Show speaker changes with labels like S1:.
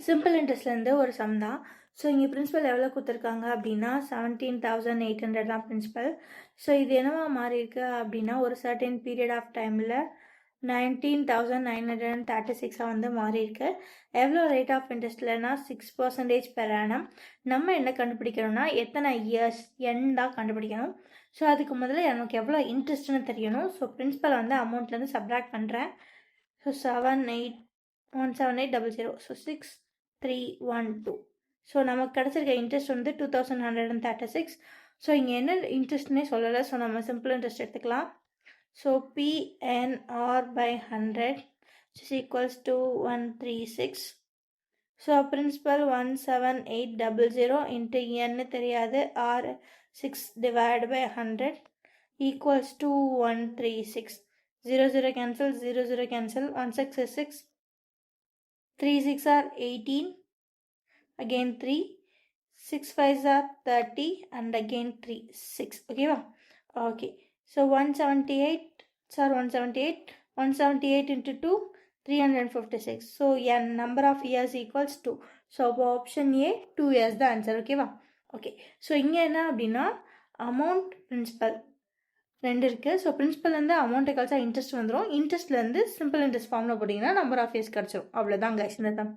S1: Simple இன்ட்ரெஸ்ட்லேருந்து ஒரு some தான். So இங்கே பிரின்சிபல் எவ்வளோ கொடுத்துருக்காங்க அப்படின்னா 17,800 தான் பிரின்சிபல். ஸோ இது என்னவா மாறி இருக்கு அப்படின்னா ஒரு சர்டன் பீரியட் ஆஃப் டைமில் 19,936 வந்து மாறி இருக்கு. எவ்வளோ ரேட் ஆஃப் இன்ட்ரெஸ்ட்லனா 6% பெர் ஆனம். நம்ம என்ன கண்டுபிடிக்கணும்னா எத்தனை இயர்ஸ் தான் கண்டுபிடிக்கணும். ஸோ அதுக்கு முதல்ல எனக்கு எவ்வளோ இன்ட்ரெஸ்ட்னு தெரியணும். ஸோ பிரின்சிபல் வந்து அமௌண்ட்லேருந்து சப்ராக்ட் பண்ணுறேன். ஸோ 17800. ஸோ 6312. ஸோ நமக்கு கிடச்சிருக்க இன்ட்ரெஸ்ட் வந்து 2136. ஸோ இங்கே என்ன இன்ட்ரெஸ்ட்னே சொல்லலை. ஸோ நம்ம சிம்பிள் இன்ட்ரெஸ்ட் எடுத்துக்கலாம். So PNR by 100 is equals to 136. So principal 17800 into n தெரியாது, r 6 divided by 100 equals to 136. 0 0 cancel, 0 0 cancel, 1 6 is 6, 3 6 are 18, again 3, 6 5 are 30 and again 3 6. Okay va? Okay, so 178 into 2 356. So n number of years equals 2. So option A 2 years the answer. Okay va? Okay, so இங்கே என்ன அப்படின்னா amount principal ரெண்டு இருக்குது. So பிரின்சிபல்லேருந்து அமௌண்ட்டை கழிச்சா interest வந்துடும். இன்ட்ரெஸ்ட்லேருந்து simple interest ஃபார்மில் போட்டிங்கன்னா நம்பர் ஆஃப் இயர்ஸ் கிடச்சிரும். அவ்வளோதான் கைஸ் இந்த தான்.